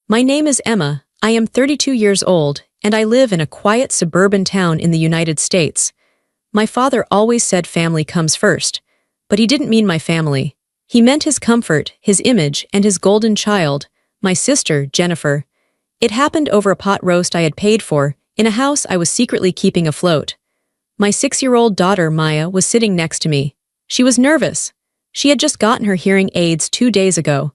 My name is Emma, I am 32 years old, and I live in a quiet suburban town in the United States. My father always said family comes first, but he didn't mean my family. He meant his comfort, his image, and his golden child, my sister, Jennifer. It happened over a pot roast I had paid for, in a house I was secretly keeping afloat. My 6-year-old daughter, Maya, was sitting next to me. She was nervous. She had just gotten her hearing aids 2 days ago.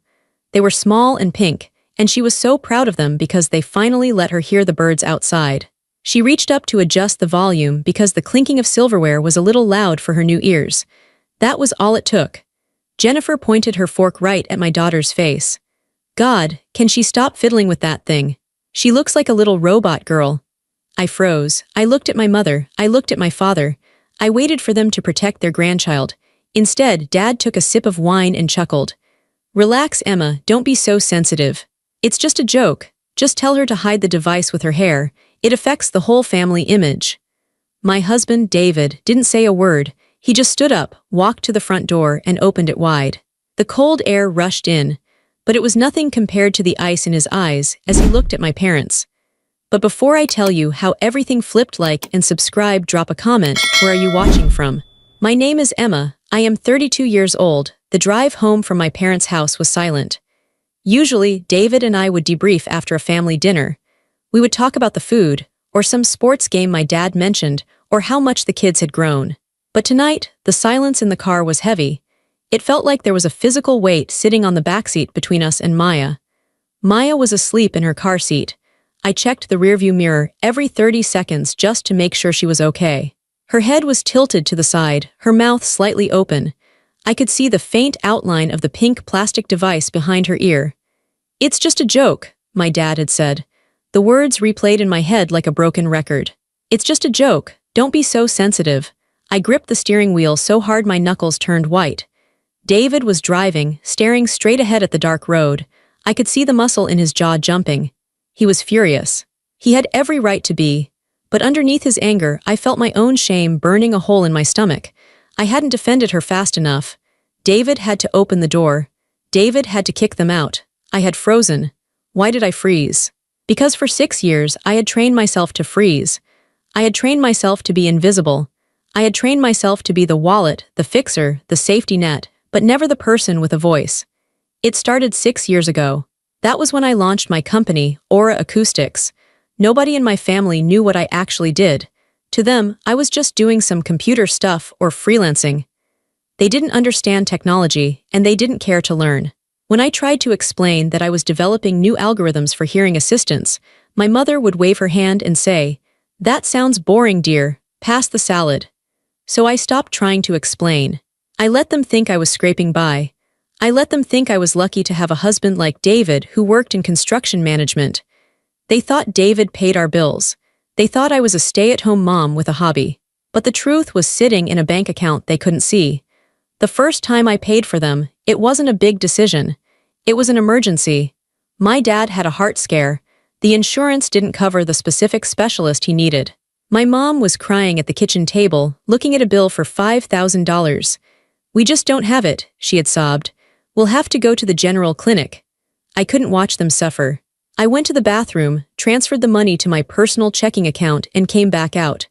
They were small and pink, and she was so proud of them because they finally let her hear the birds outside. She reached up to adjust the volume because the clinking of silverware was a little loud for her new ears. That was all it took. Jennifer pointed her fork right at my daughter's face. God, can she stop fiddling with that thing? She looks like a little robot girl. I froze. I looked at my mother. I looked at my father. I waited for them to protect their grandchild. Instead, Dad took a sip of wine and chuckled. Relax, Emma, don't be so sensitive. It's just a joke. Just tell her to hide the device with her hair. It affects the whole family image. My husband, David, didn't say a word. He just stood up, walked to the front door, and opened it wide. The cold air rushed in, but it was nothing compared to the ice in his eyes as he looked at my parents. But before I tell you how everything flipped, like and subscribe, drop a comment. Where are you watching from? My name is Emma. I am 32 years old. The drive home from my parents' house was silent. Usually, David and I would debrief after a family dinner. We would talk about the food, or some sports game my dad mentioned, or how much the kids had grown. But tonight, the silence in the car was heavy. It felt like there was a physical weight sitting on the backseat between us and Maya. Maya was asleep in her car seat. I checked the rearview mirror every 30 seconds just to make sure she was okay. Her head was tilted to the side, her mouth slightly open. I could see the faint outline of the pink plastic device behind her ear. It's just a joke, my dad had said. The words replayed in my head like a broken record. It's just a joke, don't be so sensitive. I gripped the steering wheel so hard my knuckles turned white. David was driving, staring straight ahead at the dark road. I could see the muscle in his jaw jumping. He was furious. He had every right to be. But underneath his anger, I felt my own shame burning a hole in my stomach. I hadn't defended her fast enough. David had to open the door. David had to kick them out. I had frozen. Why did I freeze? Because for 6 years, I had trained myself to freeze. I had trained myself to be invisible. I had trained myself to be the wallet, the fixer, the safety net, but never the person with a voice. It started 6 years ago. That was when I launched my company, Aura Acoustics. Nobody in my family knew what I actually did. To them, I was just doing some computer stuff or freelancing. They didn't understand technology, and they didn't care to learn. When I tried to explain that I was developing new algorithms for hearing assistance, my mother would wave her hand and say, "That sounds boring, dear. Pass the salad." So I stopped trying to explain. I let them think I was scraping by. I let them think I was lucky to have a husband like David who worked in construction management. They thought David paid our bills. They thought I was a stay-at-home mom with a hobby. But the truth was sitting in a bank account they couldn't see. The first time I paid for them, it wasn't a big decision. It was an emergency. My dad had a heart scare. The insurance didn't cover the specific specialist he needed. My mom was crying at the kitchen table, looking at a bill for $5,000. "We just don't have it," she had sobbed. "We'll have to go to the general clinic." I couldn't watch them suffer. I went to the bathroom, transferred the money to my personal checking account, and came back out.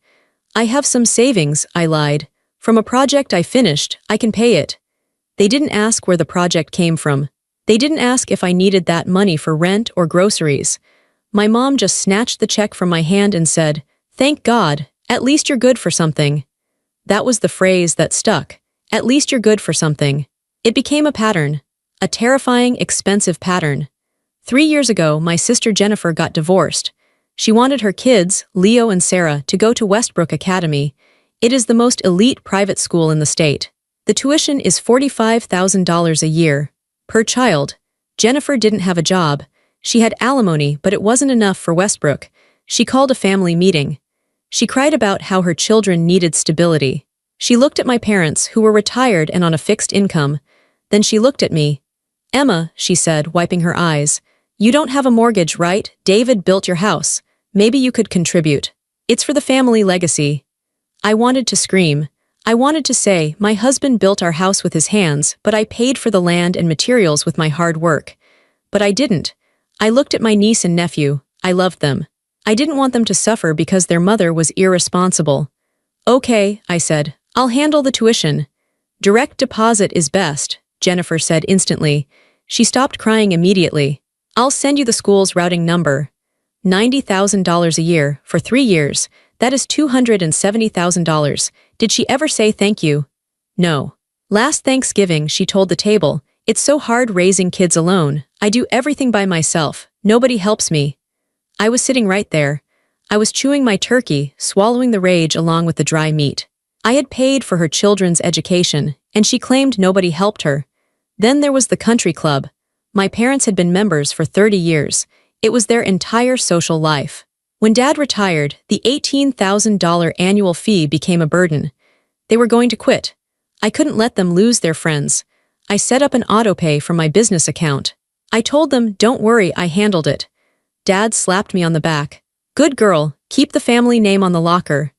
"I have some savings," I lied. "From a project I finished, I can pay it." They didn't ask where the project came from. They didn't ask if I needed that money for rent or groceries. My mom just snatched the check from my hand and said, "Thank God, at least you're good for something." That was the phrase that stuck. At least you're good for something. It became a pattern. A terrifying, expensive pattern. 3 years ago, my sister Jennifer got divorced. She wanted her kids, Leo and Sarah, to go to Westbrook Academy. It is the most elite private school in the state. The tuition is $45,000 a year. Per child. Jennifer didn't have a job. She had alimony, but it wasn't enough for Westbrook. She called a family meeting. She cried about how her children needed stability. She looked at my parents, who were retired and on a fixed income. Then she looked at me. "Emma," she said, wiping her eyes, "you don't have a mortgage, right? David built your house. Maybe you could contribute. It's for the family legacy." I wanted to scream. I wanted to say, my husband built our house with his hands, but I paid for the land and materials with my hard work. But I didn't. I looked at my niece and nephew. I loved them. I didn't want them to suffer because their mother was irresponsible. Okay, I said. I'll handle the tuition. Direct deposit is best, Jennifer said instantly. She stopped crying immediately. I'll send you the school's routing number. $90,000 a year, for 3 years. That is $270,000. Did she ever say thank you? No. Last Thanksgiving, she told the table, it's so hard raising kids alone. I do everything by myself. Nobody helps me. I was sitting right there. I was chewing my turkey, swallowing the rage along with the dry meat. I had paid for her children's education, and she claimed nobody helped her. Then there was the country club. My parents had been members for 30 years. It was their entire social life. When Dad retired, the $18,000 annual fee became a burden. They were going to quit. I couldn't let them lose their friends. I set up an autopay from my business account. I told them, don't worry, I handled it. Dad slapped me on the back. Good girl, keep the family name on the locker.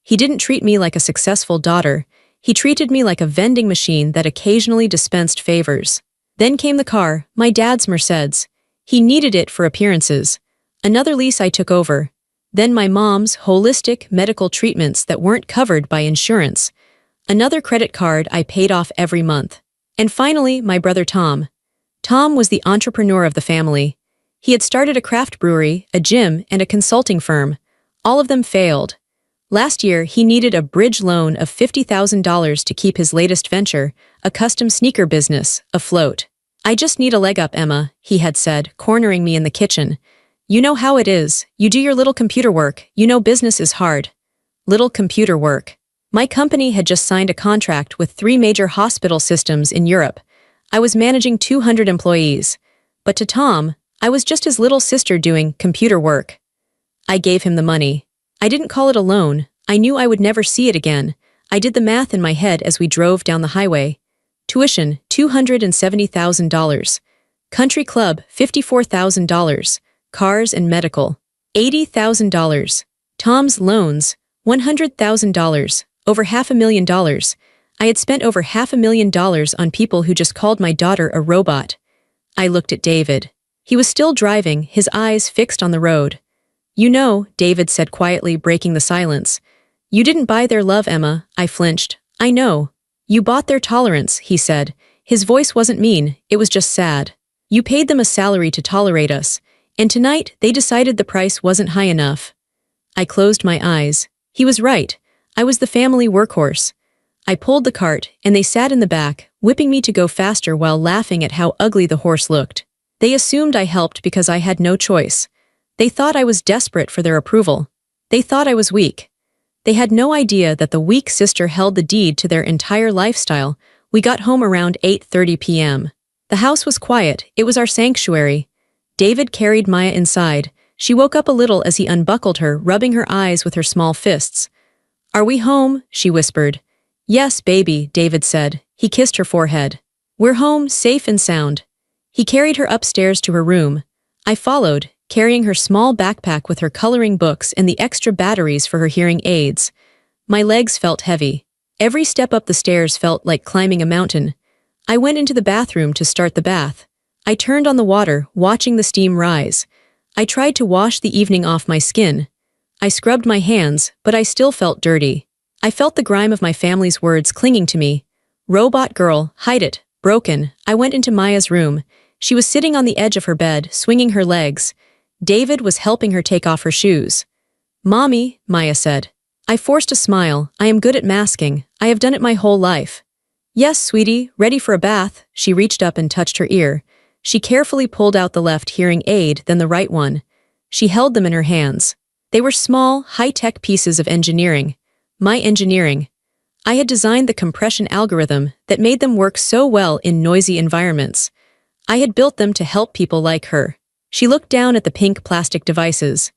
He didn't treat me like a successful daughter. He treated me like a vending machine that occasionally dispensed favors. Then came the car, my dad's Mercedes. He needed it for appearances. Another lease I took over. Then my mom's holistic medical treatments that weren't covered by insurance. Another credit card I paid off every month. And finally, my brother Tom. Tom was the entrepreneur of the family. He had started a craft brewery, a gym, and a consulting firm. All of them failed. Last year, he needed a bridge loan of $50,000 to keep his latest venture, a custom sneaker business, afloat. I just need a leg up, Emma, he had said, cornering me in the kitchen. You know how it is. You do your little computer work. You know business is hard. Little computer work. My company had just signed a contract with 3 major hospital systems in Europe. I was managing 200 employees. But to Tom, I was just his little sister doing computer work. I gave him the money. I didn't call it a loan. I knew I would never see it again. I did the math in my head as we drove down the highway. Tuition, $270,000. Country club, $54,000. Cars and medical, $80,000. Tom's loans, $100,000. Over $500,000. I had spent over $500,000 on people who just called my daughter a robot. I looked at David. He was still driving, his eyes fixed on the road. You know, David said quietly, breaking the silence. You didn't buy their love, Emma, I flinched. I know. You bought their tolerance, he said. His voice wasn't mean, it was just sad. You paid them a salary to tolerate us, and tonight they decided the price wasn't high enough. I closed my eyes. He was right. I was the family workhorse. I pulled the cart, and they sat in the back, whipping me to go faster while laughing at how ugly the horse looked. They assumed I helped because I had no choice. They thought I was desperate for their approval. They thought I was weak. They had no idea that the weak sister held the deed to their entire lifestyle. We got home around 8:30 p.m. The house was quiet. It was our sanctuary. David carried Maya inside. She woke up a little as he unbuckled her, rubbing her eyes with her small fists. Are we home? She whispered. Yes, baby, David said. He kissed her forehead. We're home, safe and sound. He carried her upstairs to her room. I followed, carrying her small backpack with her coloring books and the extra batteries for her hearing aids. My legs felt heavy. Every step up the stairs felt like climbing a mountain. I went into the bathroom to start the bath. I turned on the water, watching the steam rise. I tried to wash the evening off my skin. I scrubbed my hands, but I still felt dirty. I felt the grime of my family's words clinging to me. Robot girl, hide it, broken. I went into Maya's room. She was sitting on the edge of her bed, swinging her legs. David was helping her take off her shoes. Mommy, Maya said. I forced a smile. I am good at masking. I have done it my whole life. Yes, sweetie, ready for a bath. She reached up and touched her ear. She carefully pulled out the left hearing aid, then the right one. She held them in her hands. They were small, high-tech pieces of engineering. My engineering. I had designed the compression algorithm that made them work so well in noisy environments. I had built them to help people like her. She looked down at the pink plastic devices.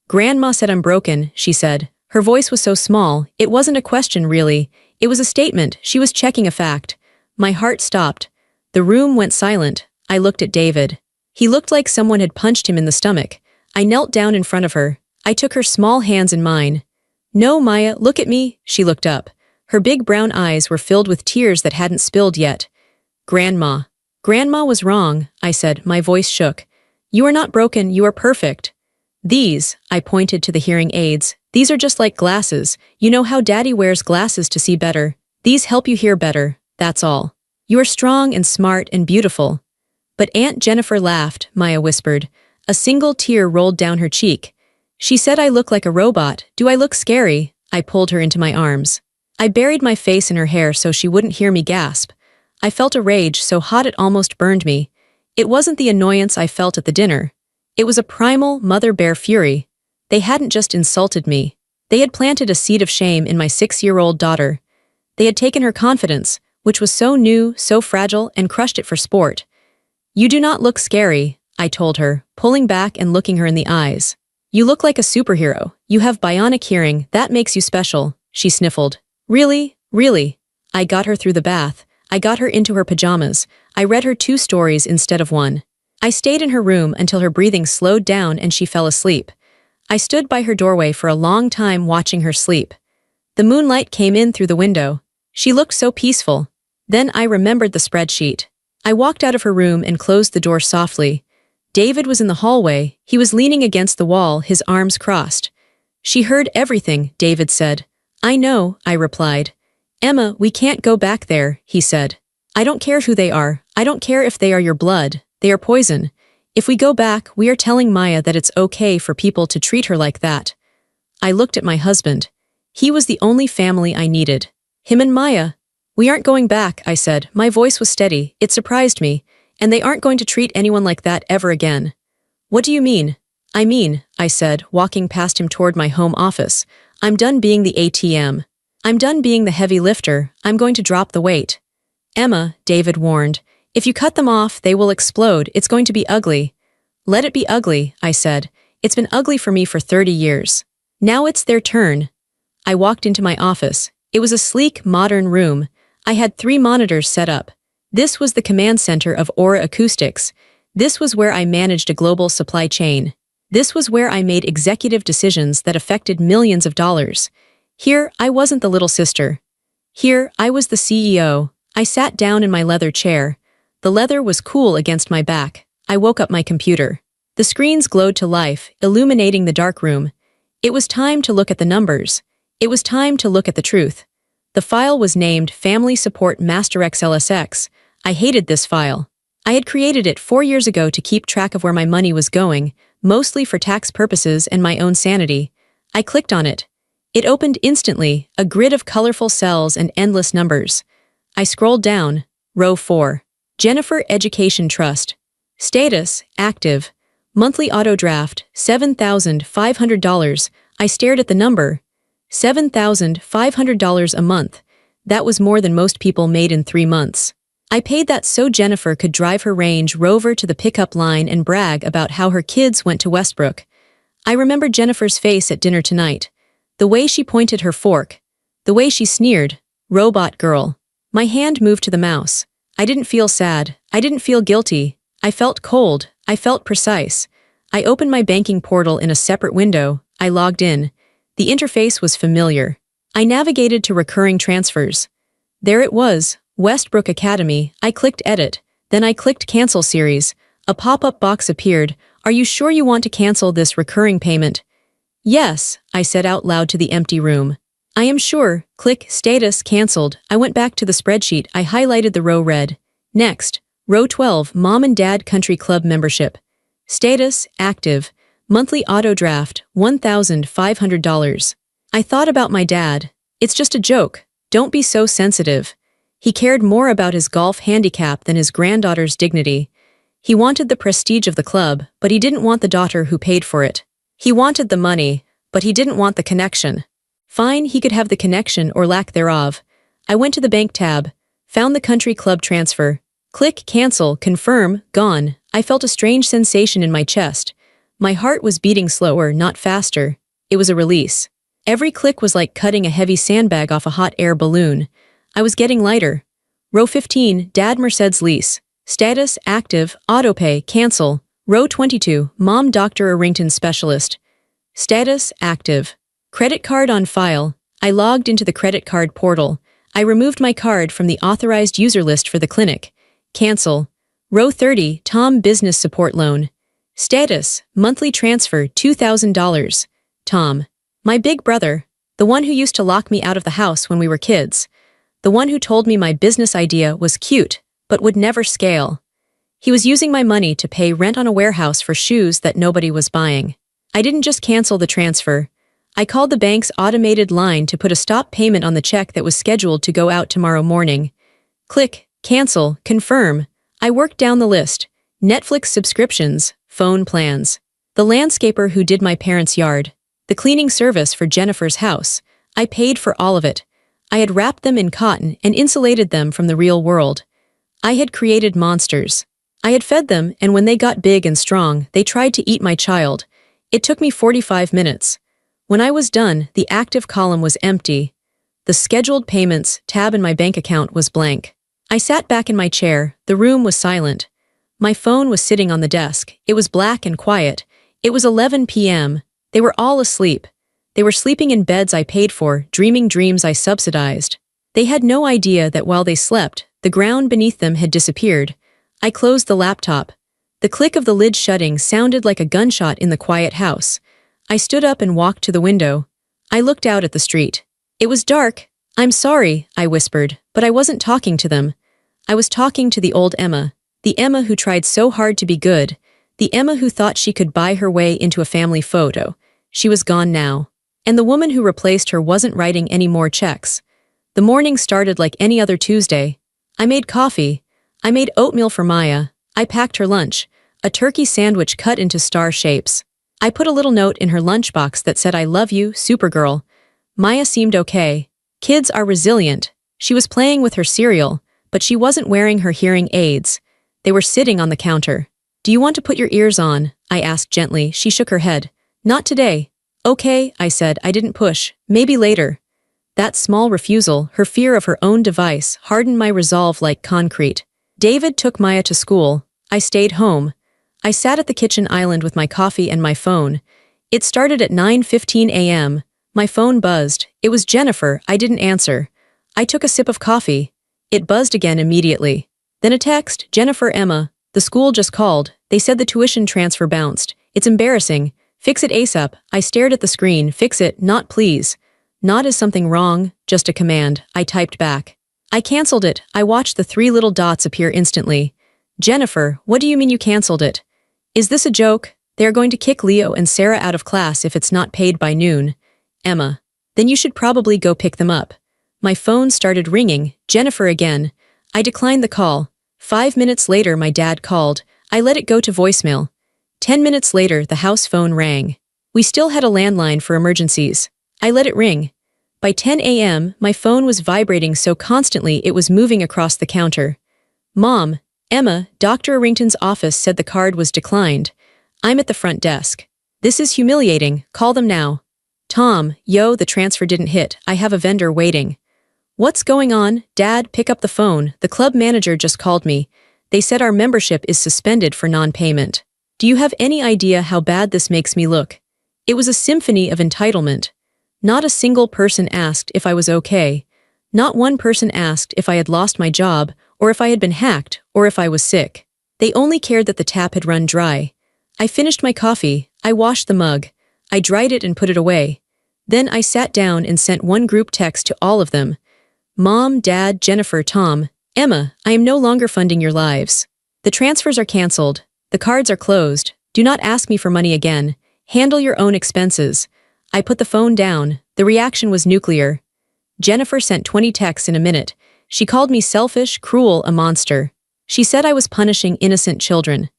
Grandma said I'm broken, she said. Her voice was so small, it wasn't a question really. It was a statement. She was checking a fact. My heart stopped. The room went silent. I looked at David. He looked like someone had punched him in the stomach. I knelt down in front of her. I took her small hands in mine. No, Maya, look at me. She looked up. Her big brown eyes were filled with tears that hadn't spilled yet. Grandma. Grandma was wrong, I said, my voice shook. You are not broken, you are perfect. These, I pointed to the hearing aids, these are just like glasses. You know how Daddy wears glasses to see better. These help you hear better, that's all. You are strong and smart and beautiful. But Aunt Jennifer laughed, Maya whispered. A single tear rolled down her cheek. She said I look like a robot. Do I look scary? I pulled her into my arms. I buried my face in her hair so she wouldn't hear me gasp. I felt a rage so hot it almost burned me. It wasn't the annoyance I felt at the dinner. It was a primal mother bear fury. They hadn't just insulted me. They had planted a seed of shame in my 6-year-old daughter. They had taken her confidence, which was so new, so fragile, and crushed it for sport. You do not look scary, I told her, pulling back and looking her in the eyes. You look like a superhero. You have bionic hearing, that makes you special, she sniffled. Really? Really? I got her through the bath. I got her into her pajamas. I read her 2 stories instead of 1. I stayed in her room until her breathing slowed down and she fell asleep. I stood by her doorway for a long time watching her sleep. The moonlight came in through the window. She looked so peaceful. Then I remembered the spreadsheet. I walked out of her room and closed the door softly. David was in the hallway. He was leaning against the wall, his arms crossed. She heard everything, David said. I know, I replied. Emma, we can't go back there, he said. I don't care who they are. I don't care if they are your blood. They are poison. If we go back, we are telling Maya that it's okay for people to treat her like that. I looked at my husband. He was the only family I needed. Him and Maya. We aren't going back, I said. My voice was steady. It surprised me. And they aren't going to treat anyone like that ever again. What do you mean? I said, walking past him toward my home office. I'm done being the ATM. I'm done being the heavy lifter. I'm going to drop the weight. Emma, David warned. If you cut them off, they will explode. It's going to be ugly. Let it be ugly, I said. It's been ugly for me for 30 years. Now it's their turn. I walked into my office. It was a sleek, modern room. I had 3 monitors set up. This was the command center of Aura Acoustics. This was where I managed a global supply chain. This was where I made executive decisions that affected millions of dollars. Here, I wasn't the little sister. Here, I was the CEO. I sat down in my leather chair. The leather was cool against my back. I woke up my computer. The screens glowed to life, illuminating the dark room. It was time to look at the numbers. It was time to look at the truth. The file was named Family Support Master XLSX. I hated this file. I had created it 4 years ago to keep track of where my money was going, mostly for tax purposes and my own sanity. I clicked on it. It opened instantly, a grid of colorful cells and endless numbers. I scrolled down. Row 4. Jennifer Education Trust. Status, active. Monthly auto draft, $7,500. I stared at the number. $7,500 a month. That was more than most people made in 3 months. I paid that so Jennifer could drive her Range Rover to the pickup line and brag about how her kids went to Westbrook. I remember Jennifer's face at dinner tonight. The way she pointed her fork. The way she sneered. Robot girl. My hand moved to the mouse. I didn't feel sad. I didn't feel guilty. I felt cold. I felt precise. I opened my banking portal in a separate window. I logged in. The interface was familiar. I navigated to recurring transfers. There it was, Westbrook Academy. I clicked Edit. Then I clicked Cancel Series. A pop-up box appeared. Are you sure you want to cancel this recurring payment? Yes, I said out loud to the empty room. I am sure. Click Status Cancelled. I went back to the spreadsheet. I highlighted the row red. Next, row 12, Mom and Dad Country Club membership. Status Active. Monthly auto draft, $1,500. I thought about my dad. It's just a joke. Don't be so sensitive. He cared more about his golf handicap than his granddaughter's dignity. He wanted the prestige of the club, but he didn't want the daughter who paid for it. He wanted the money, but he didn't want the connection. Fine, he could have the connection or lack thereof. I went to the bank tab, found the country club transfer. Click Cancel, Confirm, Gone. I felt a strange sensation in my chest. My heart was beating slower, not faster. It was a release. Every click was like cutting a heavy sandbag off a hot air balloon. I was getting lighter. Row 15, Dad Merced's lease. Status Active, Autopay, Cancel. Row 22, Mom Dr. Arrington Specialist. Status Active. Credit card on file. I logged into the credit card portal. I removed my card from the authorized user list for the clinic. Cancel. Row 30, Tom Business Support Loan. Status, monthly transfer $2,000. Tom. My big brother, the one who used to lock me out of the house when we were kids. The one who told me my business idea was cute, but would never scale. He was using my money to pay rent on a warehouse for shoes that nobody was buying. I didn't just cancel the transfer. I called the bank's automated line to put a stop payment on the check that was scheduled to go out tomorrow morning. Click, cancel, confirm. I worked down the list. Netflix subscriptions, phone plans. The landscaper who did my parents' yard. The cleaning service for Jennifer's house. I paid for all of it. I had wrapped them in cotton and insulated them from the real world. I had created monsters. I had fed them, and when they got big and strong, they tried to eat my child. It took me 45 minutes. When I was done, the active column was empty. The scheduled payments tab in my bank account was blank. I sat back in my chair. The room was silent. My phone was sitting on the desk. It was black and quiet. It was 11 p.m. They were all asleep. They were sleeping in beds I paid for, dreaming dreams I subsidized. They had no idea that while they slept, the ground beneath them had disappeared. I closed the laptop. The click of the lid shutting sounded like a gunshot in the quiet house. I stood up and walked to the window. I looked out at the street. It was dark. I'm sorry, I whispered, but I wasn't talking to them. I was talking to the old Emma, the Emma who tried so hard to be good, the Emma who thought she could buy her way into a family photo. She was gone now. And the woman who replaced her wasn't writing any more checks. The morning started like any other Tuesday. I made coffee. I made oatmeal for Maya. I packed her lunch, a turkey sandwich cut into star shapes. I put a little note in her lunchbox that said, "I love you, Supergirl." Maya seemed okay. Kids are resilient. She was playing with her cereal, but she wasn't wearing her hearing aids. They were sitting on the counter. "Do you want to put your ears on?" I asked gently. She shook her head. "Not today." "Okay," I said. I didn't push. "Maybe later." That small refusal, her fear of her own device, hardened my resolve like concrete. David took Maya to school. I stayed home. I sat at the kitchen island with my coffee and my phone. It started at 9:15 a.m. My phone buzzed. It was Jennifer. I didn't answer. I took a sip of coffee. It buzzed again immediately. Then a text, "Jennifer, Emma. The school just called. They said the tuition transfer bounced. It's embarrassing. Fix it ASAP." I stared at the screen. "Fix it, not please." "Not is something wrong, just a command," I typed back. I canceled it. I watched the 3 little dots appear instantly. "Jennifer, what do you mean you canceled it? Is this a joke? They are going to kick Leo and Sarah out of class if it's not paid by noon." "Emma. Then you should probably go pick them up." My phone started ringing. Jennifer again. I declined the call. 5 minutes later my dad called. I let it go to voicemail. 10 minutes later the house phone rang. We still had a landline for emergencies. I let it ring. By 10 a.m., my phone was vibrating so constantly it was moving across the counter. "Mom, Emma, Dr. Arrington's office said the card was declined. I'm at the front desk. This is humiliating. Call them now." "Tom, yo, the transfer didn't hit. I have a vendor waiting." "What's going on? Dad, pick up the phone. The club manager just called me. They said our membership is suspended for non-payment. Do you have any idea how bad this makes me look?" It was a symphony of entitlement. Not a single person asked if I was okay. Not one person asked if I had lost my job, or if I had been hacked, or if I was sick. They only cared that the tap had run dry. I finished my coffee. I washed the mug. I dried it and put it away. Then I sat down and sent one group text to all of them. "Mom, Dad, Jennifer, Tom, Emma, I am no longer funding your lives. The transfers are canceled. The cards are closed. Do not ask me for money again. Handle your own expenses." I put the phone down. The reaction was nuclear. Jennifer sent 20 texts in a minute. She called me selfish, cruel, a monster. She said I was punishing innocent children.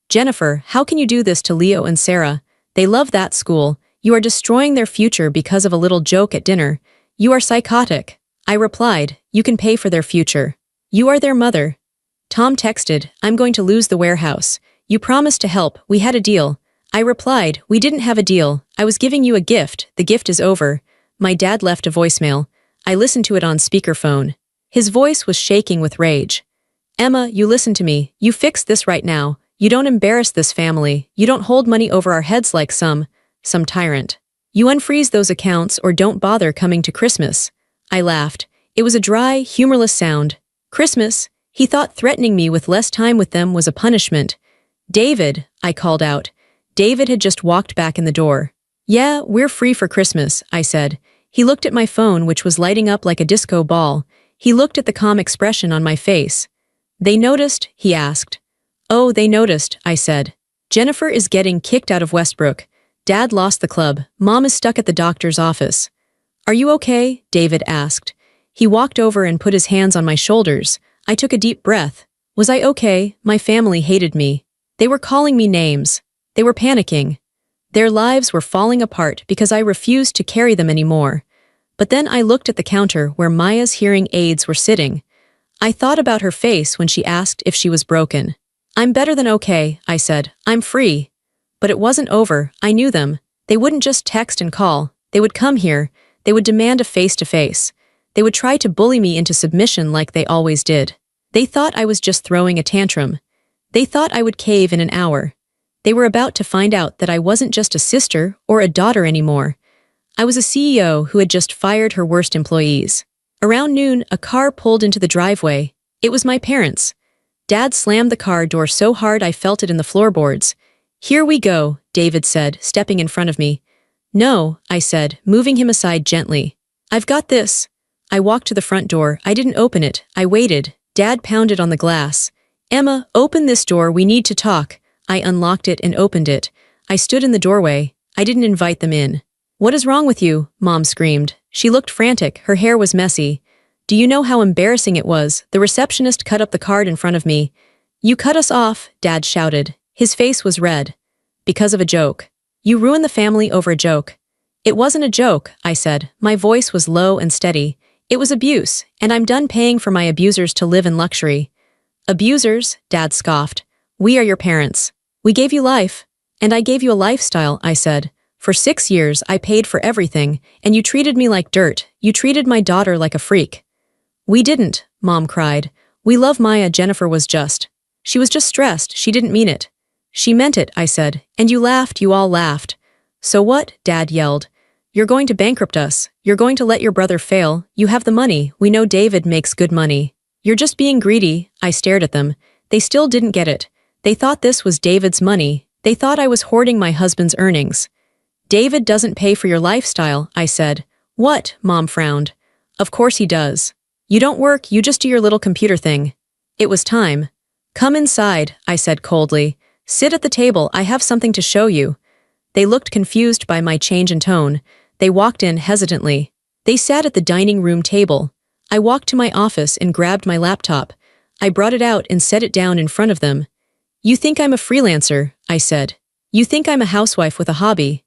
"Jennifer, how can you do this to Leo and Sarah? They love that school. You are destroying their future because of a little joke at dinner. You are psychotic." I replied, "You can pay for their future. You are their mother." Tom texted, "I'm going to lose the warehouse. You promised to help. We had a deal." I replied, "We didn't have a deal. I was giving you a gift. The gift is over." My dad left a voicemail. I listened to it on speakerphone. His voice was shaking with rage. "Emma, you listen to me. You fix this right now. You don't embarrass this family. You don't hold money over our heads like some tyrant. You unfreeze those accounts or don't bother coming to Christmas." I laughed. It was a dry, humorless sound. Christmas? He thought threatening me with less time with them was a punishment. David, I called out. David had just walked back in the door. Yeah, we're free for Christmas, I said. He looked at my phone, which was lighting up like a disco ball. He looked at the calm expression on my face. They noticed? He asked. Oh, they noticed, I said. Jennifer is getting kicked out of Westbrook. Dad lost the club. Mom is stuck at the doctor's office. Are you okay? David asked. He walked over and put his hands on my shoulders. I took a deep breath. Was I okay? My family hated me. They were calling me names. They were panicking. Their lives were falling apart because I refused to carry them anymore. But then I looked at the counter where Maya's hearing aids were sitting. I thought about her face when she asked if she was broken. I'm better than okay, I said. I'm free. But it wasn't over. I knew them. They wouldn't just text and call. They would come here. They would demand a face-to-face. They would try to bully me into submission like they always did. They thought I was just throwing a tantrum. They thought I would cave in an hour. They were about to find out that I wasn't just a sister or a daughter anymore. I was a CEO who had just fired her worst employees. Around noon, a car pulled into the driveway. It was my parents. Dad slammed the car door so hard I felt it in the floorboards. Here we go, David said, stepping in front of me. No, I said, moving him aside gently. I've got this. I walked to the front door. I didn't open it. I waited. Dad pounded on the glass. Emma, open this door. We need to talk. I unlocked it and opened it. I stood in the doorway. I didn't invite them in. What is wrong with you? Mom screamed. She looked frantic. Her hair was messy. Do you know how embarrassing it was? The receptionist cut up the card in front of me. You cut us off, Dad shouted. His face was red. Because of a joke. You ruined the family over a joke. It wasn't a joke, I said. My voice was low and steady. It was abuse, and I'm done paying for my abusers to live in luxury. Abusers? Dad scoffed. We are your parents. We gave you life. And I gave you a lifestyle, I said. For 6 years, I paid for everything, and you treated me like dirt. You treated my daughter like a freak. We didn't, Mom cried. We love Maya. Jennifer was just. She was just stressed. She didn't mean it. She meant it, I said. And you laughed. You all laughed. So what? Dad yelled. You're going to bankrupt us. You're going to let your brother fail. You have the money. We know David makes good money. You're just being greedy. I stared at them. They still didn't get it. They thought this was David's money. They thought I was hoarding my husband's earnings. David doesn't pay for your lifestyle, I said. What? Mom frowned. Of course he does. You don't work, you just do your little computer thing. It was time. Come inside, I said coldly. Sit at the table, I have something to show you. They looked confused by my change in tone. They walked in hesitantly. They sat at the dining room table. I walked to my office and grabbed my laptop. I brought it out and set it down in front of them. You think I'm a freelancer, I said. You think I'm a housewife with a hobby.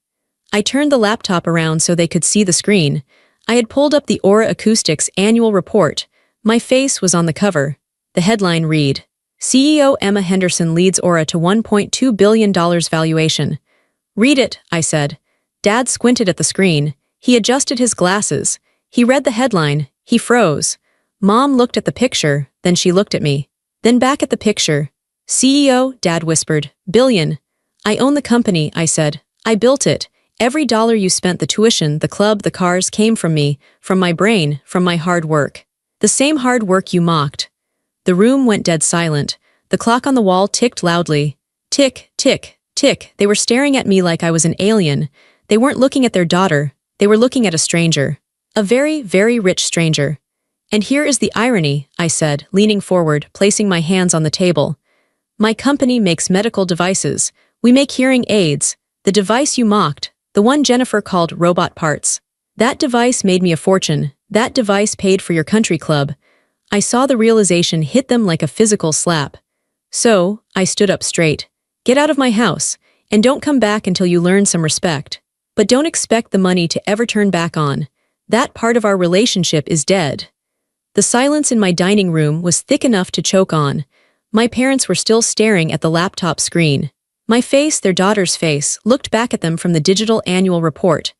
I turned the laptop around so they could see the screen. I had pulled up the Aura Acoustics annual report. My face was on the cover. The headline read, CEO Emma Henderson leads Aura to $1.2 billion valuation. Read it, I said. Dad squinted at the screen. He adjusted his glasses. He read the headline. He froze. Mom looked at the picture, then she looked at me. Then back at the picture. CEO, Dad whispered. Billion. I own the company, I said. I built it. Every dollar you spent, the tuition, the club, the cars, came from me, from my brain, from my hard work. The same hard work you mocked. The room went dead silent. The clock on the wall ticked loudly. Tick, tick, tick. They were staring at me like I was an alien. They weren't looking at their daughter. They were looking at a stranger. A very, very rich stranger. And here is the irony, I said, leaning forward, placing my hands on the table. My company makes medical devices. We make hearing aids. The device you mocked, the one Jennifer called robot parts. That device made me a fortune. That device paid for your country club. I saw the realization hit them like a physical slap. So, I stood up straight. Get out of my house, and don't come back until you learn some respect. But don't expect the money to ever turn back on. That part of our relationship is dead. The silence in my dining room was thick enough to choke on. My parents were still staring at the laptop screen. My face, their daughter's face, looked back at them from the digital annual report.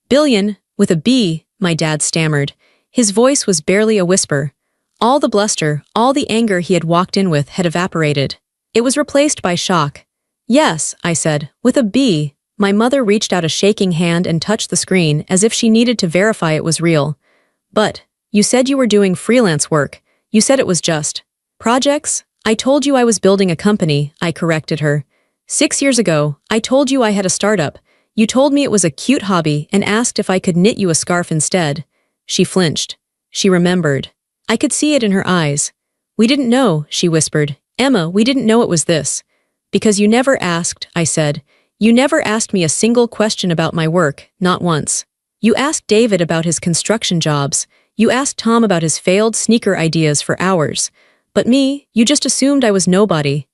Billion, with a B, my dad stammered. His voice was barely a whisper. All the bluster, all the anger he had walked in with had evaporated. It was replaced by shock. Yes, I said, with a B. My mother reached out a shaking hand and touched the screen as if she needed to verify it was real. But, you said you were doing freelance work. You said it was just projects? I told you I was building a company, I corrected her. 6 years ago, I told you I had a startup. You told me it was a cute hobby and asked if I could knit you a scarf instead. She flinched. She remembered. I could see it in her eyes. We didn't know, she whispered. Emma, we didn't know it was this. Because you never asked, I said. You never asked me a single question about my work, not once. You asked David about his construction jobs. You asked Tom about his failed sneaker ideas for hours. But me, you just assumed I was nobody.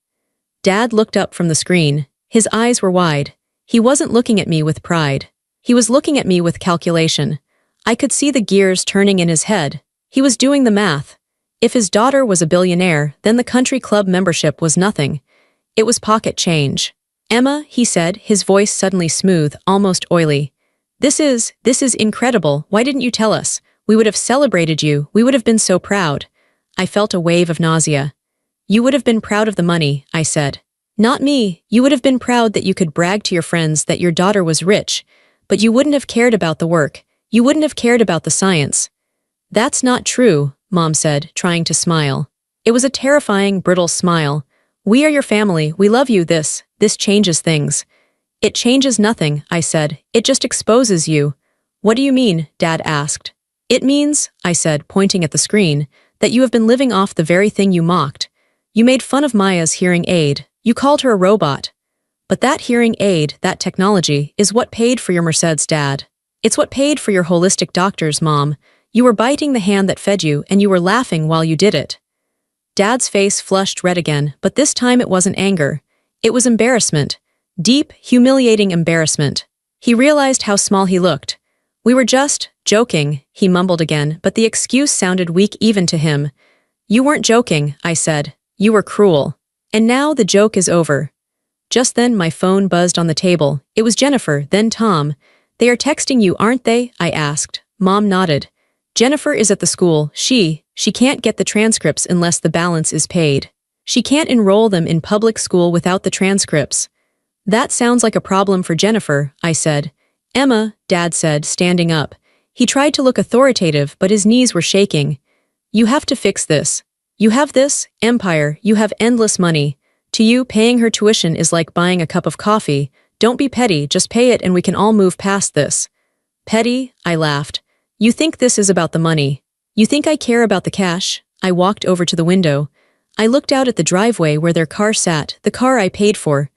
Dad looked up from the screen. His eyes were wide. He wasn't looking at me with pride. He was looking at me with calculation. I could see the gears turning in his head. He was doing the math. If his daughter was a billionaire, then the country club membership was nothing. It was pocket change. Emma, he said, his voice suddenly smooth, almost oily. This is incredible. Why didn't you tell us? We would have celebrated you. We would have been so proud. I felt a wave of nausea. You would have been proud of the money, I said. Not me. You would have been proud that you could brag to your friends that your daughter was rich, but you wouldn't have cared about the work. You wouldn't have cared about the science. That's not true, Mom said, trying to smile. It was a terrifying, brittle smile. We are your family. We love you. This changes things. It changes nothing, I said. It just exposes you. What do you mean? Dad asked. It means, I said, pointing at the screen, that you have been living off the very thing you mocked. You made fun of Maya's hearing aid. You called her a robot. But that hearing aid, that technology, is what paid for your Merced's dad. It's what paid for your holistic doctors, Mom. You were biting the hand that fed you, and you were laughing while you did it. Dad's face flushed red again, but this time it wasn't anger. It was embarrassment. Deep, humiliating embarrassment. He realized how small he looked. We were just joking, he mumbled again, but the excuse sounded weak even to him. You weren't joking, I said. You were cruel. And now the joke is over. Just then my phone buzzed on the table. It was Jennifer, then Tom. They are texting you, aren't they? I asked. Mom nodded. Jennifer is at the school. She can't get the transcripts unless the balance is paid. She can't enroll them in public school without the transcripts. That sounds like a problem for Jennifer, I said. Emma, Dad said, standing up. He tried to look authoritative, but his knees were shaking. You have to fix this. You have this empire. You have endless money. To you, paying her tuition is like buying a cup of coffee. Don't be petty, just pay it and we can all move past this. Petty? I laughed. You think this is about the money. You think I care about the cash? I walked over to the window. I looked out at the driveway where their car sat, the car I paid for.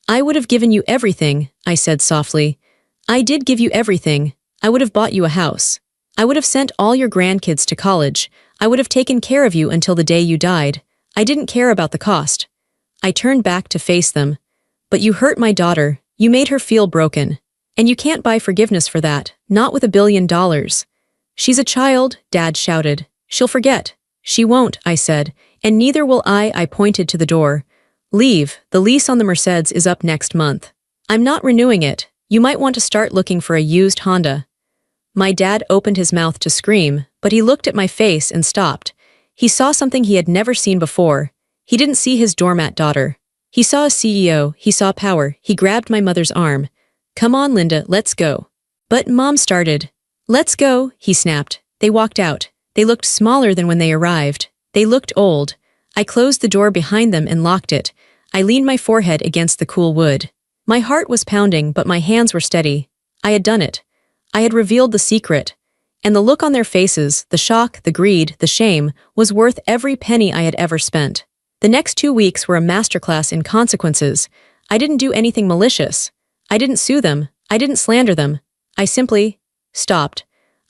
I would have given you everything, I said softly. I did give you everything. I would have bought you a house. I would have sent all your grandkids to college. I would have taken care of you until the day you died. I didn't care about the cost. I turned back to face them. But you hurt my daughter. You made her feel broken. And you can't buy forgiveness for that, not with $1 billion. She's a child, Dad shouted. She'll forget. She won't, I said. And neither will I pointed to the door. Leave. The lease on the Mercedes is up next month. I'm not renewing it. You might want to start looking for a used Honda. My dad opened his mouth to scream, but he looked at my face and stopped. He saw something he had never seen before. He didn't see his doormat daughter. He saw a CEO. He saw power. He grabbed my mother's arm. Come on, Linda, let's go. But Mom started. Let's go, he snapped. They walked out. They looked smaller than when they arrived. They looked old. I closed the door behind them and locked it. I leaned my forehead against the cool wood. My heart was pounding, but my hands were steady. I had done it. I had revealed the secret. And the look on their faces, the shock, the greed, the shame, was worth every penny I had ever spent. The next 2 weeks were a masterclass in consequences. I didn't do anything malicious. I didn't sue them. I didn't slander them. I simply stopped.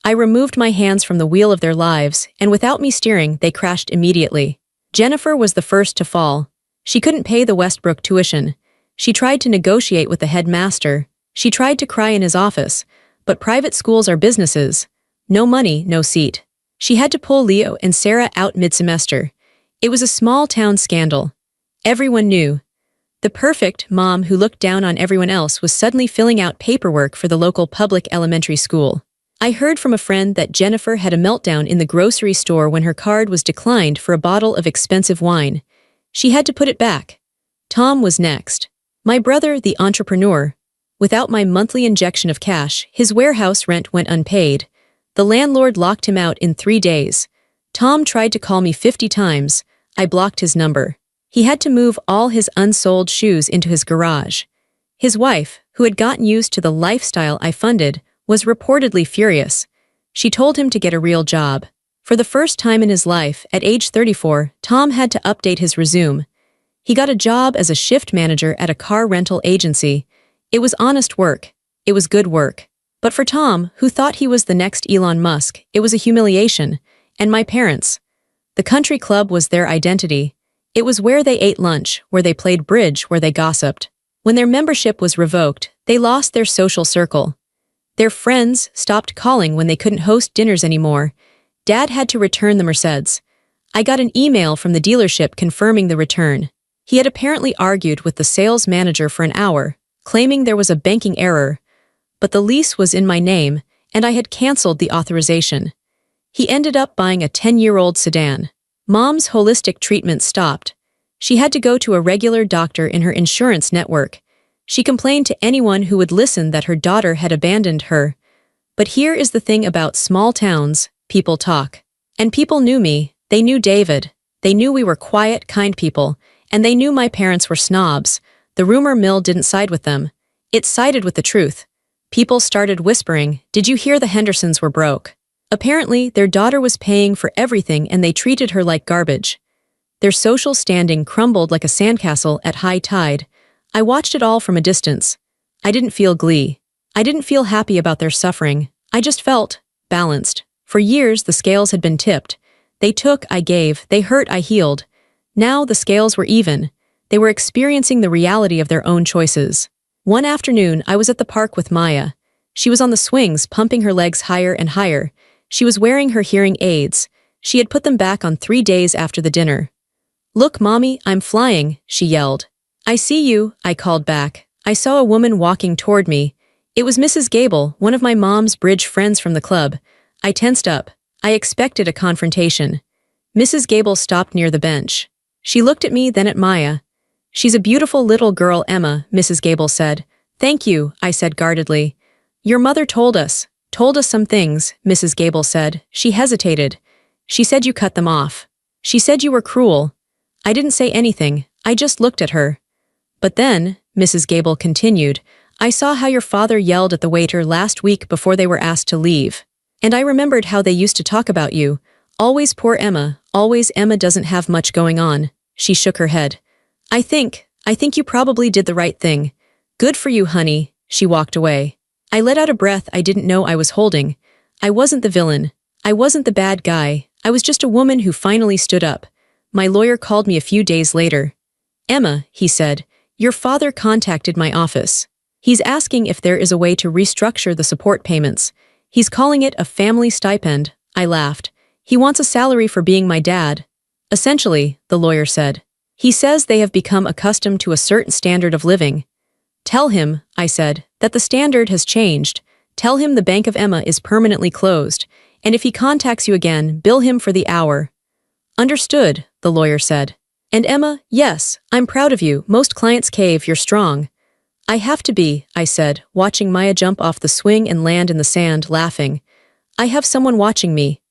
I removed my hands from the wheel of their lives, and without me steering, they crashed immediately. Jennifer was the first to fall. She couldn't pay the Westbrook tuition. She tried to negotiate with the headmaster. She tried to cry in his office. But private schools are businesses. No money, no seat. She had to pull Leo and Sarah out mid-semester. It was a small-town scandal. Everyone knew. The perfect mom who looked down on everyone else was suddenly filling out paperwork for the local public elementary school. I heard from a friend that Jennifer had a meltdown in the grocery store when her card was declined for a bottle of expensive wine. She had to put it back. Tom was next. My brother, the entrepreneur. Without my monthly injection of cash, his warehouse rent went unpaid. The landlord locked him out in 3 days. Tom tried to call me 50 times. I blocked his number. He had to move all his unsold shoes into his garage. His wife, who had gotten used to the lifestyle I funded, was reportedly furious. She told him to get a real job. For the first time in his life, at age 34, Tom had to update his resume. He got a job as a shift manager at a car rental agency. It was honest work. It was good work. But for Tom, who thought he was the next Elon Musk, it was a humiliation. And my parents. The country club was their identity. It was where they ate lunch, where they played bridge, where they gossiped. When their membership was revoked, they lost their social circle. Their friends stopped calling when they couldn't host dinners anymore. Dad had to return the Mercedes. I got an email from the dealership confirming the return. He had apparently argued with the sales manager for an hour, claiming there was a banking error. But the lease was in my name, and I had canceled the authorization. He ended up buying a 10-year-old sedan. Mom's holistic treatment stopped. She had to go to a regular doctor in her insurance network. She complained to anyone who would listen that her daughter had abandoned her. But here is the thing about small towns: people talk. And people knew me, they knew David. They knew we were quiet, kind people, and they knew my parents were snobs. The rumor mill didn't side with them. It sided with the truth. People started whispering, "Did you hear the Hendersons were broke?" Apparently, their daughter was paying for everything and they treated her like garbage. Their social standing crumbled like a sandcastle at high tide. I watched it all from a distance. I didn't feel glee. I didn't feel happy about their suffering. I just felt balanced. For years, the scales had been tipped. They took, I gave. They hurt, I healed. Now the scales were even. They were experiencing the reality of their own choices. One afternoon, I was at the park with Maya. She was on the swings, pumping her legs higher and higher. She was wearing her hearing aids. She had put them back on 3 days after the dinner. "Look, Mommy, I'm flying," she yelled. "I see you," I called back. I saw a woman walking toward me. It was Mrs. Gable, one of my mom's bridge friends from the club. I tensed up. I expected a confrontation. Mrs. Gable stopped near the bench. She looked at me, then at Maya. "She's a beautiful little girl, Emma," Mrs. Gable said. "Thank you," I said guardedly. "Your mother told us some things," Mrs. Gable said. She hesitated. "She said you cut them off. She said you were cruel." I didn't say anything. I just looked at her. "But then," Mrs. Gable continued, "I saw how your father yelled at the waiter last week before they were asked to leave. And I remembered how they used to talk about you. Always poor Emma, always Emma doesn't have much going on." She shook her head. I think you probably did the right thing. Good for you, honey." She walked away. I let out a breath I didn't know I was holding. I wasn't the villain. I wasn't the bad guy. I was just a woman who finally stood up. My lawyer called me a few days later. "Emma," he said, "your father contacted my office. He's asking if there is a way to restructure the support payments. He's calling it a family stipend." I laughed. "He wants a salary for being my dad." "Essentially," the lawyer said. "He says they have become accustomed to a certain standard of living." "Tell him," I said, "that the standard has changed. Tell him the Bank of Emma is permanently closed, and if he contacts you again, bill him for the hour." "Understood," the lawyer said. "And Emma, yes, I'm proud of you. Most clients cave, you're strong." "I have to be," I said, watching Maya jump off the swing and land in the sand, laughing. "I have someone watching me."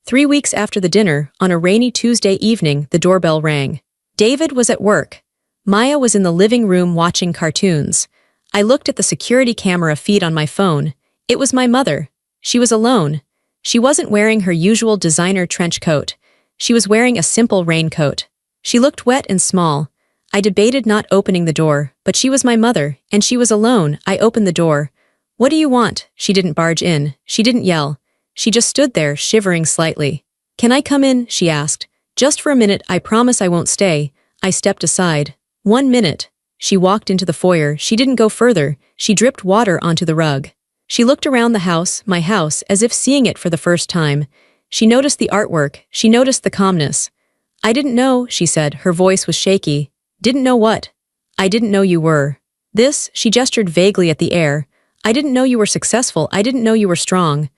3 weeks after the dinner, on a rainy Tuesday evening, the doorbell rang. David was at work. Maya was in the living room watching cartoons. I looked at the security camera feed on my phone. It was my mother. She was alone. She wasn't wearing her usual designer trench coat. She was wearing a simple raincoat. She looked wet and small. I debated not opening the door, but she was my mother, and she was alone. I opened the door. "What do you want?" She didn't barge in. She didn't yell. She just stood there, shivering slightly. "Can I come in?" she asked. "Just for a minute, I promise I won't stay." I stepped aside. "1 minute." She walked into the foyer. She didn't go further. She dripped water onto the rug. She looked around the house, my house, as if seeing it for the first time. She noticed the artwork. She noticed the calmness. "I didn't know," she said. Her voice was shaky. "Didn't know what?" "I didn't know you were. This," she gestured vaguely at the air. "I didn't know you were successful. I didn't know you were strong."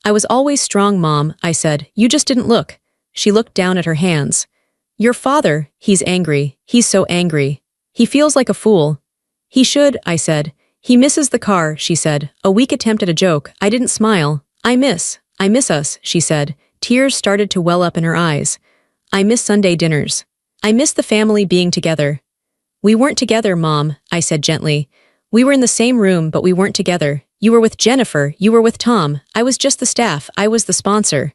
"I was always strong, Mom," I said. "You just didn't look." She looked down at her hands. "Your father, he's angry. He's so angry. He feels like a fool." "He should," I said. "He misses the car," she said. A weak attempt at a joke. I didn't smile. I miss us," she said. Tears started to well up in her eyes. "I miss Sunday dinners." I miss the family being together. We weren't together, Mom, I said gently. We were in the same room, but we weren't together. You were with Jennifer, you were with Tom. I was just the staff, I was the sponsor.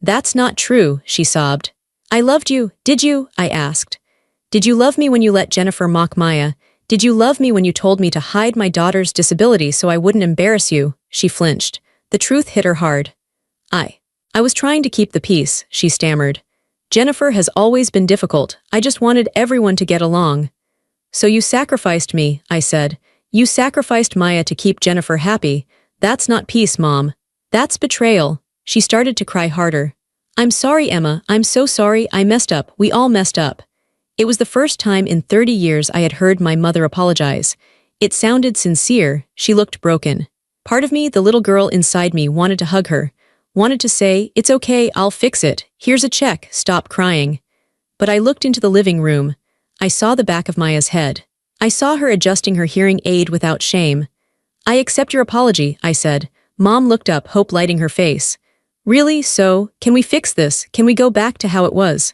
That's not true, she sobbed. I loved you, did you? I asked. Did you love me when you let Jennifer mock Maya? Did you love me when you told me to hide my daughter's disability so I wouldn't embarrass you? She flinched. The truth hit her hard. I was trying to keep the peace, she stammered. Jennifer has always been difficult. I just wanted everyone to get along. So you sacrificed me, I said. You sacrificed Maya to keep Jennifer happy. That's not peace, Mom. That's betrayal. She started to cry harder. I'm sorry, Emma. I'm so sorry. I messed up. We all messed up. It was the first time in 30 years I had heard my mother apologize. It sounded sincere. She looked broken. Part of me, the little girl inside me, wanted to hug her. Wanted to say, it's okay, I'll fix it. Here's a check. Stop crying. But I looked into the living room. I saw the back of Maya's head. I saw her adjusting her hearing aid without shame. I accept your apology, I said. Mom looked up, hope lighting her face. Really? So, can we fix this? Can we go back to how it was?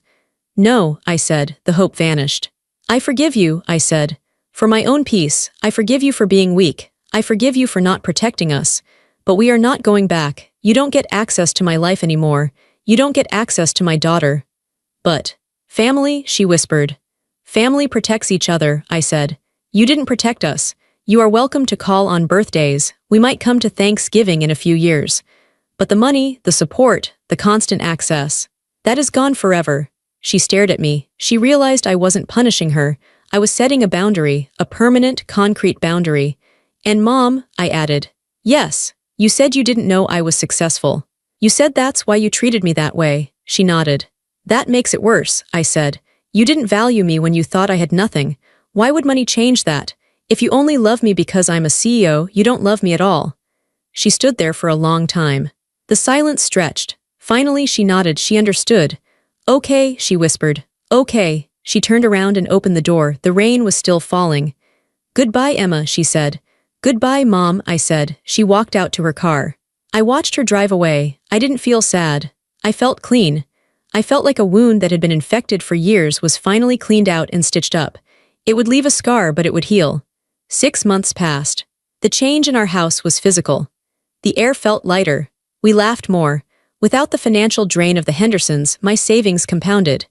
No, I said. The hope vanished. I forgive you, I said. For my own peace, I forgive you for being weak. I forgive you for not protecting us. But we are not going back. You don't get access to my life anymore. You don't get access to my daughter. But, family, she whispered. Family protects each other, I said. You didn't protect us. You are welcome to call on birthdays. We might come to Thanksgiving in a few years. But the money, the support, the constant access, that is gone forever. She stared at me. She realized I wasn't punishing her. I was setting a boundary, a permanent, concrete boundary. And Mom, I added. Yes, you said you didn't know I was successful. You said that's why you treated me that way. She nodded. That makes it worse, I said. You didn't value me when you thought I had nothing. Why would money change that? If you only love me because I'm a CEO, you don't love me at all. She stood there for a long time. The silence stretched. Finally, she nodded. She understood. Okay, she whispered. Okay. She turned around and opened the door. The rain was still falling. Goodbye, Emma, she said. Goodbye, Mom, I said. She walked out to her car. I watched her drive away. I didn't feel sad. I felt clean. I felt like a wound that had been infected for years was finally cleaned out and stitched up. It would leave a scar, but it would heal. 6 months passed. The change in our house was physical. The air felt lighter. We laughed more. Without the financial drain of the Hendersons, my savings compounded.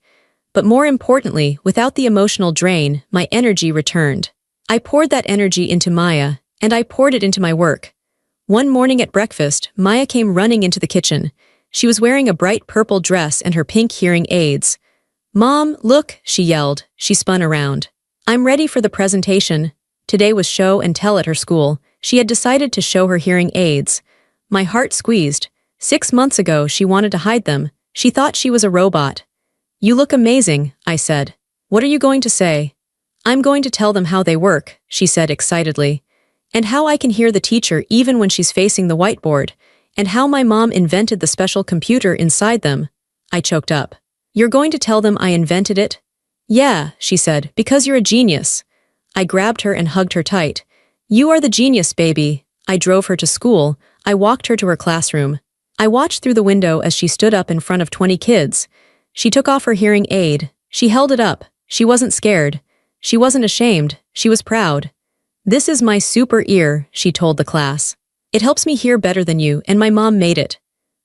But more importantly, without the emotional drain, my energy returned. I poured that energy into Maya, and I poured it into my work. One morning at breakfast, Maya came running into the kitchen. She was wearing a bright purple dress and her pink hearing aids. Mom, look, she yelled. She spun around. I'm ready for the presentation. Today was show and tell at her school. She had decided to show her hearing aids. My heart squeezed. 6 months ago, she wanted to hide them. She thought she was a robot. You look amazing, I said. What are you going to say? I'm going to tell them how they work, she said excitedly. And how I can hear the teacher even when she's facing the whiteboard. And how my mom invented the special computer inside them. I choked up. You're going to tell them I invented it? Yeah, she said, because you're a genius. I grabbed her and hugged her tight. You are the genius, baby. I drove her to school. I walked her to her classroom. I watched through the window as she stood up in front of 20 kids. She took off her hearing aid. She held it up. She wasn't scared. She wasn't ashamed. She was proud. This is my super ear, she told the class. It helps me hear better than you, and my mom made it.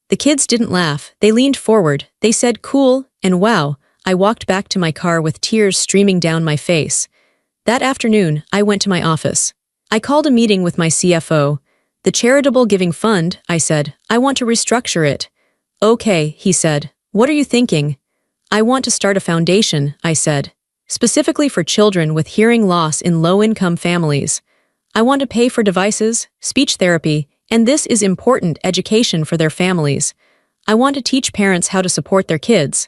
The kids didn't laugh. They leaned forward. They said, cool, and wow. I walked back to my car with tears streaming down my face. That afternoon, I went to my office. I called a meeting with my CFO. The charitable giving fund, I said. I want to restructure it. Okay, he said. What are you thinking? I want to start a foundation, I said. Specifically for children with hearing loss in low-income families. I want to pay for devices, speech therapy, and this is important education for their families. I want to teach parents how to support their kids.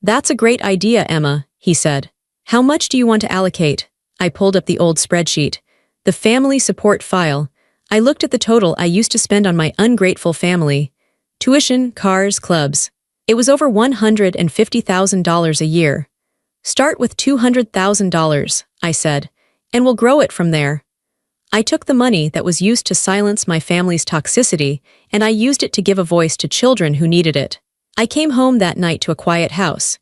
That's a great idea, Emma, he said. How much do you want to allocate? I pulled up the old spreadsheet. The family support file. I looked at the total I used to spend on my ungrateful family. Tuition, cars, clubs. It was over $150,000 a year. Start with $200,000, I said, and we'll grow it from there. I took the money that was used to silence my family's toxicity, and I used it to give a voice to children who needed it. I came home that night to a quiet house.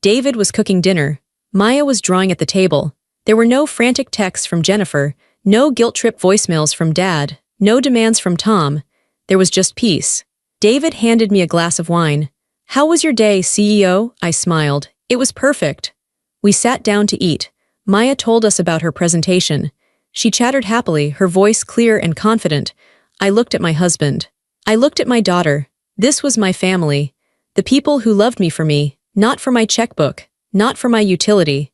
David was cooking dinner. Maya was drawing at the table. There were no frantic texts from Jennifer, no guilt-trip voicemails from Dad, no demands from Tom. There was just peace. David handed me a glass of wine. "How was your day, CEO?" I smiled. "It was perfect." We sat down to eat. Maya told us about her presentation. She chattered happily, her voice clear and confident. I looked at my husband. I looked at my daughter. This was my family. The people who loved me for me, not for my checkbook, not for my utility.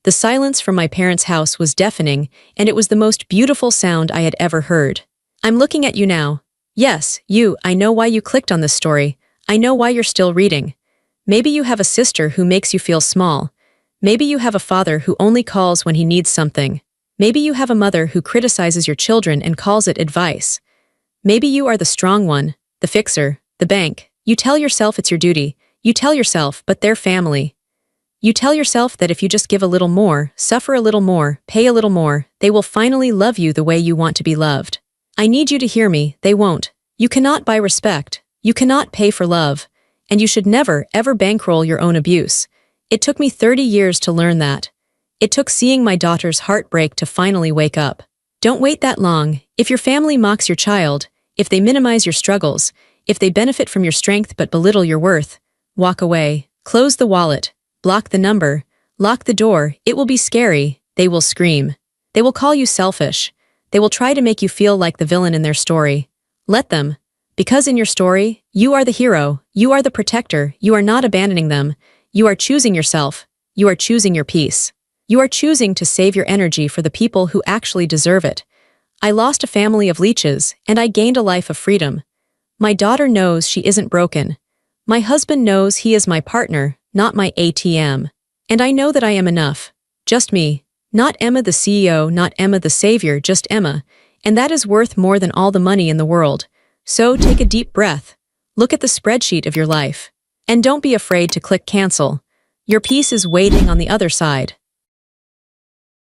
The silence from my parents' house was deafening, and it was the most beautiful sound I had ever heard. "I'm looking at you now." "Yes, you, I know why you clicked on this story. I know why you're still reading. Maybe you have a sister who makes you feel small. Maybe you have a father who only calls when he needs something. Maybe you have a mother who criticizes your children and calls it advice. Maybe you are the strong one, the fixer, the bank. You tell yourself it's your duty. You tell yourself, but they're family. You tell yourself that if you just give a little more, suffer a little more, pay a little more, they will finally love you the way you want to be loved. I need you to hear me, they won't. You cannot buy respect. You cannot pay for love. And you should never, ever bankroll your own abuse. It took me 30 years to learn that. It took seeing my daughter's heart break to finally wake up. Don't wait that long. If your family mocks your child, if they minimize your struggles, if they benefit from your strength but belittle your worth, walk away, close the wallet, block the number, lock the door. It will be scary. They will scream. They will call you selfish. They will try to make you feel like the villain in their story. Let them. Because in your story, you are the hero, you are the protector, you are not abandoning them. You are choosing yourself. You are choosing your peace. You are choosing to save your energy for the people who actually deserve it. I lost a family of leeches, and I gained a life of freedom. My daughter knows she isn't broken. My husband knows he is my partner, not my ATM. And I know that I am enough. Just me. Not Emma the CEO, not Emma the savior, just Emma. And that is worth more than all the money in the world. So take a deep breath. Look at the spreadsheet of your life. And don't be afraid to click cancel. Your peace is waiting on the other side.